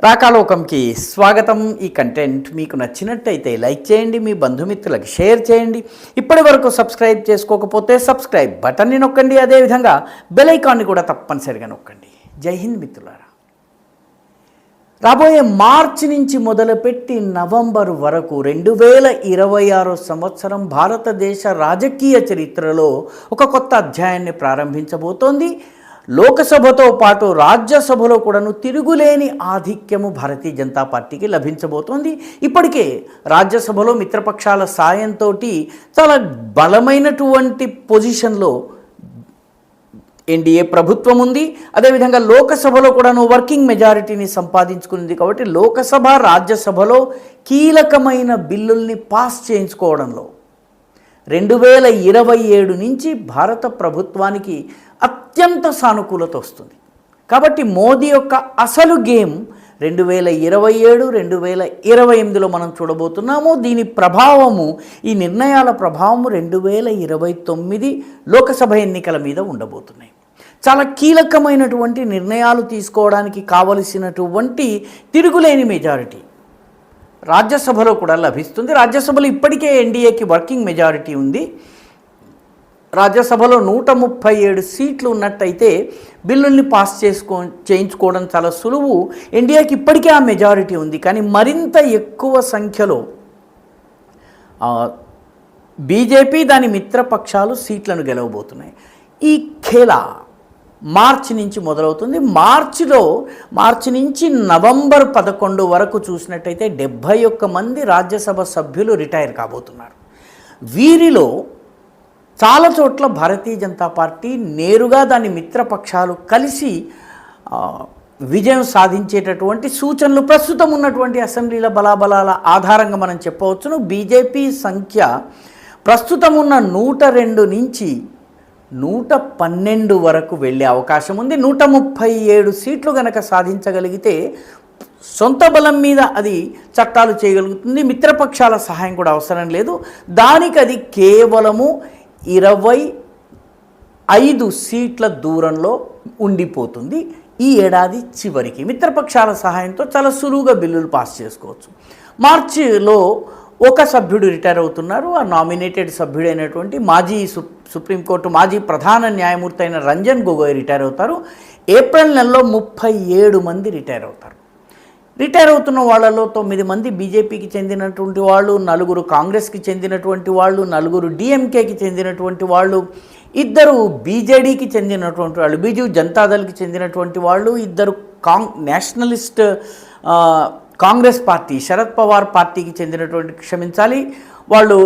రాకాలోకంకి స్వాగతం. ఈ కంటెంట్ మీకు నచ్చినట్టయితే లైక్ చేయండి, మీ బంధుమిత్రులకు షేర్ చేయండి. ఇప్పటి వరకు సబ్స్క్రైబ్ చేసుకోకపోతే సబ్స్క్రైబ్ బటన్ని నొక్కండి. అదేవిధంగా బెల్ ఐకాన్ని కూడా తప్పనిసరిగా నొక్కండి. జై హింద్ మిత్రులారా. రాబోయే మార్చి నుంచి మొదలుపెట్టి నవంబర్ వరకు 2026 సంవత్సరం భారతదేశ రాజకీయ చరిత్రలో ఒక కొత్త అధ్యాయాన్ని ప్రారంభించబోతోంది. లోకసభతో పాటు రాజ్యసభలో కూడాను తిరుగులేని ఆధిక్యము భారతీయ జనతా పార్టీకి లభించబోతోంది. ఇప్పటికే రాజ్యసభలో మిత్రపక్షాల సాయంతో చాలా బలమైనటువంటి పొజిషన్లో ఎన్డీఏ ప్రభుత్వం ఉంది. అదేవిధంగా లోకసభలో కూడాను వర్కింగ్ మెజారిటీని సంపాదించుకుంది. కాబట్టి లోకసభ రాజ్యసభలో కీలకమైన బిల్లుల్ని పాస్ చేయించుకోవడంలో 2027 నుంచి భారత ప్రభుత్వానికి అత్యంత సానుకూలత వస్తుంది. కాబట్టి మోదీ యొక్క అసలు గేమ్ 2027, 2028లో మనం చూడబోతున్నాము. దీని ప్రభావము, ఈ నిర్ణయాల ప్రభావము 2029 లోకసభ ఎన్నికల మీద ఉండబోతున్నాయి. చాలా కీలకమైనటువంటి నిర్ణయాలు తీసుకోవడానికి కావలసినటువంటి తిరుగులేని మెజారిటీ రాజ్యసభలో కూడా లభిస్తుంది. రాజ్యసభలో ఇప్పటికే ఎన్డీఏకి వర్కింగ్ మెజారిటీ ఉంది. రాజ్యసభలో 137 సీట్లు ఉన్నట్టయితే బిల్లుల్ని పాస్ చేయించుకోవడం చాలా సులువు. ఎన్డీఏకి ఇప్పటికే ఆ మెజారిటీ ఉంది. కానీ మరింత ఎక్కువ సంఖ్యలో బీజేపీ దాని మిత్రపక్షాలు సీట్లను గెలవబోతున్నాయి. ఈ ఖేలా మార్చి నుంచి మొదలవుతుంది. మార్చి నుంచి నవంబర్ 11 వరకు చూసినట్టయితే 71 మంది రాజ్యసభ సభ్యులు రిటైర్ కాబోతున్నారు. వీరిలో చాలా చోట్ల భారతీయ జనతా పార్టీ నేరుగా దాని మిత్రపక్షాలు కలిసి విజయం సాధించేటటువంటి సూచనలు ప్రస్తుతం ఉన్నటువంటి అసెంబ్లీల బలాబలాల ఆధారంగా మనం చెప్పవచ్చును. బీజేపీ సంఖ్య ప్రస్తుతం ఉన్న 102 నుంచి 112 వరకు వెళ్ళే అవకాశం ఉంది. 137 సీట్లు కనుక సాధించగలిగితే సొంత బలం మీద అది చట్టాలు చేయగలుగుతుంది. మిత్రపక్షాల సహాయం కూడా అవసరం లేదు. దానికి అది కేవలము 25 సీట్ల దూరంలో ఉండిపోతుంది. ఈ ఏడాది చివరికి మిత్రపక్షాల సహాయంతో చాలా సులువుగా బిల్లులు పాస్ చేసుకోవచ్చు. మార్చిలో ఒక సభ్యుడు రిటైర్ అవుతున్నారు. ఆ నామినేటెడ్ సభ్యుడైనటువంటి మాజీ సుప్రీంకోర్టు మాజీ ప్రధాన న్యాయమూర్తి అయిన రంజన్ గొగోయ్ రిటైర్ అవుతారు. ఏప్రిల్ నెలలో 37 మంది రిటైర్ అవుతారు. రిటైర్ అవుతున్న వాళ్ళలో 9 మంది బీజేపీకి చెందినటువంటి వాళ్ళు, 4 కాంగ్రెస్కి చెందినటువంటి వాళ్ళు, 4 డిఎంకేకి చెందినటువంటి వాళ్ళు, 2 బీజేడీకి చెందినటువంటి వాళ్ళు, బిజు జనతాదళ్కి చెందినటువంటి వాళ్ళు, 2 నేషనలిస్ట్ కాంగ్రెస్ పార్టీ శరద్ పవార్ పార్టీకి చెందినటువంటి వాళ్ళు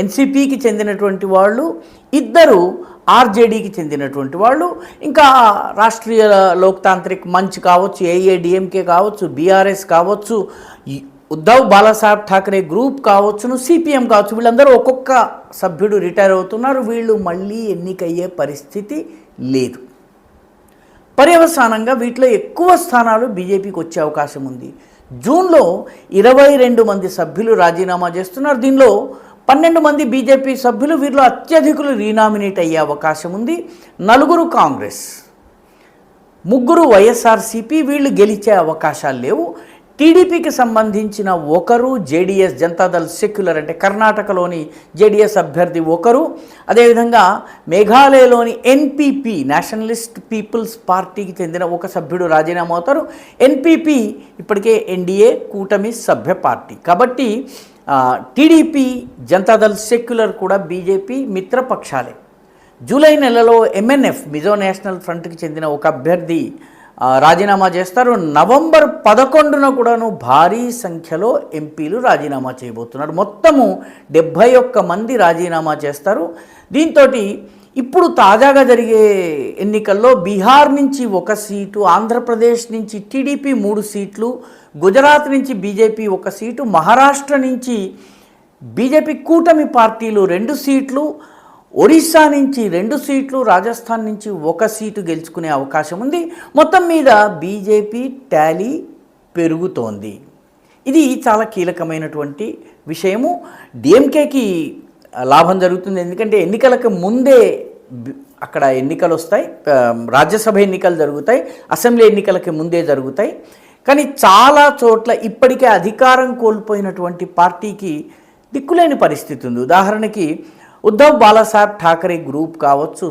ఎన్సీపీకి చెందినటువంటి వాళ్ళు, 2 ఆర్జేడీకి చెందినటువంటి వాళ్ళు, ఇంకా రాష్ట్రీయ లోక్తాంత్రిక్ మంచ్ కావచ్చు, ఏఐఏడిఎంకే కావచ్చు, బీఆర్ఎస్ కావచ్చు, ఉద్ధవ్ బాలాసాహెబ్ ఠాకరే గ్రూప్ కావచ్చును, సిపిఎం కావచ్చు, వీళ్ళందరూ ఒక్కొక్క సభ్యుడు రిటైర్ అవుతున్నారు. వీళ్ళు మళ్ళీ ఎన్నికయ్యే పరిస్థితి లేదు. పర్యవసానంగా వీటిలో ఎక్కువ స్థానాలు బీజేపీకి వచ్చే అవకాశం ఉంది. జూన్లో 22 మంది సభ్యులు రాజీనామా చేస్తున్నారు. దీనిలో 12 మంది బీజేపీ సభ్యులు, వీరిలో అత్యధికులు రీనామినేట్ అయ్యే అవకాశం ఉంది. 4 కాంగ్రెస్, 3 వైఎస్ఆర్సీపీ, వీళ్ళు గెలిచే అవకాశాలు లేవు. టీడీపీకి సంబంధించిన 1 జేడీఎస్ జనతాదళ్ సెక్యులర్ అంటే కర్ణాటకలోని జేడీఎస్ అభ్యర్థి 1, అదేవిధంగా మేఘాలయలోని ఎన్పీపీ నేషనలిస్ట్ పీపుల్స్ పార్టీకి చెందిన 1 సభ్యుడు రాజీనామా అవుతారు. ఎన్పీపీ ఇప్పటికే ఎన్డీఏ కూటమి సభ్య పార్టీ. కాబట్టి టీడీపీ జనతాదళ్ సెక్యులర్ కూడా బీజేపీ మిత్రపక్షాలే. జూలై నెలలో ఎంఎన్ఎఫ్ మిజో నేషనల్ ఫ్రంట్కి చెందిన 1 అభ్యర్థి రాజీనామా చేస్తారు. నవంబర్ 11న కూడాను భారీ సంఖ్యలో ఎంపీలు రాజీనామా చేయబోతున్నారు. మొత్తము 71 మంది రాజీనామా చేస్తారు. దీంతో ఇప్పుడు తాజాగా జరిగే ఎన్నికల్లో బీహార్ నుంచి 1 సీటు, ఆంధ్రప్రదేశ్ నుంచి టీడీపీ 3 సీట్లు, గుజరాత్ నుంచి బీజేపీ 1 సీటు, మహారాష్ట్ర నుంచి బీజేపీ కూటమి పార్టీలు 2 సీట్లు, ఒడిశా నుంచి 2 సీట్లు, రాజస్థాన్ నుంచి 1 సీటు గెలుచుకునే అవకాశం ఉంది. మొత్తం మీద బీజేపీ టాలీ పెరుగుతోంది. ఇది చాలా కీలకమైనటువంటి విషయము. డిఎంకేకి లాభం జరుగుతుంది. ఎందుకంటే ఎన్నికలకు ముందే అక్కడ ఎన్నికలు వస్తాయి, రాజ్యసభ ఎన్నికలు జరుగుతాయి, అసెంబ్లీ ఎన్నికలకి ముందే జరుగుతాయి. కానీ చాలా చోట్ల ఇప్పటికే అధికారం కోల్పోయినటువంటి పార్టీకి దిక్కులేని పరిస్థితి ఉంది. ఉదాహరణకి ఉద్ధవ్ బాలాసాహెబ్ ఠాకరే గ్రూప్ కావచ్చు,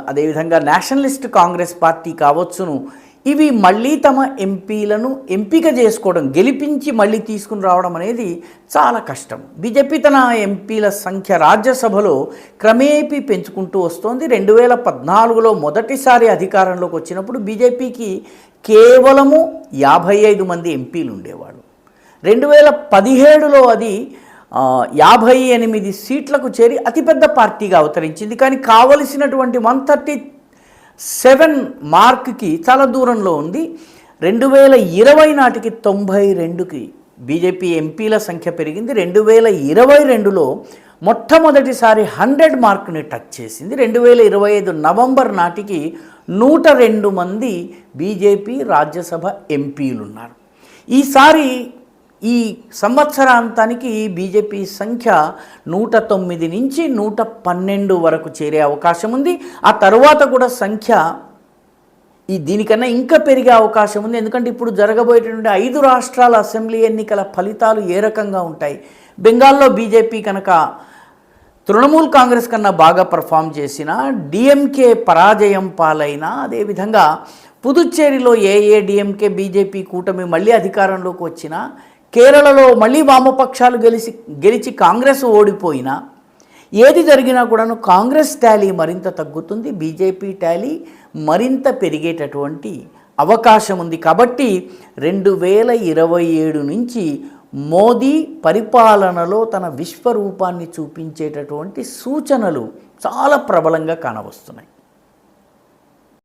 అదేవిధంగా నేషనలిస్ట్ కాంగ్రెస్ పార్టీ కావచ్చును, ఇవి మళ్ళీ తమ ఎంపీలను ఎంపిక చేసుకోవడం, గెలిపించి మళ్ళీ తీసుకుని రావడం అనేది చాలా కష్టం. బీజేపీ తన ఎంపీల సంఖ్య రాజ్యసభలో క్రమేపీ పెంచుకుంటూ వస్తోంది. 2014లో మొదటిసారి అధికారంలోకి వచ్చినప్పుడు బీజేపీకి కేవలము 55 మంది ఎంపీలు ఉండేవాళ్ళు. 2017లో అది 58 సీట్లకు చేరి అతిపెద్ద పార్టీగా అవతరించింది. కానీ కావలసినటువంటి 137 మార్క్కి చాలా దూరంలో ఉంది. 2020 నాటికి 92కి బీజేపీ ఎంపీల సంఖ్య పెరిగింది. 2022లో మొట్టమొదటిసారి 100 మార్కుని టచ్ చేసింది. 2025 నవంబర్ నాటికి 102 మంది బీజేపీ రాజ్యసభ ఎంపీలు ఉన్నారు. ఈసారి ఈ సంవత్సరాంతానికి బీజేపీ సంఖ్య 109 నుంచి 112 వరకు చేరే అవకాశం ఉంది. ఆ తర్వాత కూడా సంఖ్య దీనికన్నా ఇంకా పెరిగే అవకాశం ఉంది. ఎందుకంటే ఇప్పుడు జరగబోయేటువంటి 5 రాష్ట్రాల అసెంబ్లీ ఎన్నికల ఫలితాలు ఏ రకంగా ఉంటాయి. బెంగాల్లో బీజేపీ కనుక తృణమూల్ కాంగ్రెస్ కన్నా బాగా పర్ఫామ్ చేసిన, డిఎంకే పరాజయం పాలైనా, అదేవిధంగా పుదుచ్చేరిలో ఏఐఏడిఎంకే బీజేపీ కూటమి మళ్ళీ అధికారంలోకి వచ్చినా, కేరళలో మళ్ళీ వామపక్షాలు గెలిచి కాంగ్రెస్ ఓడిపోయినా, ఏది జరిగినా కూడాను కాంగ్రెస్ టాలీ మరింత తగ్గుతుంది, బీజేపీ టాలీ మరింత పెరిగేటటువంటి అవకాశం ఉంది. కాబట్టి 2027 నుంచి మోదీ పరిపాలనలో తన విశ్వరూపాన్ని చూపించేటటువంటి సూచనలు చాలా ప్రబలంగా కానవస్తున్నాయి.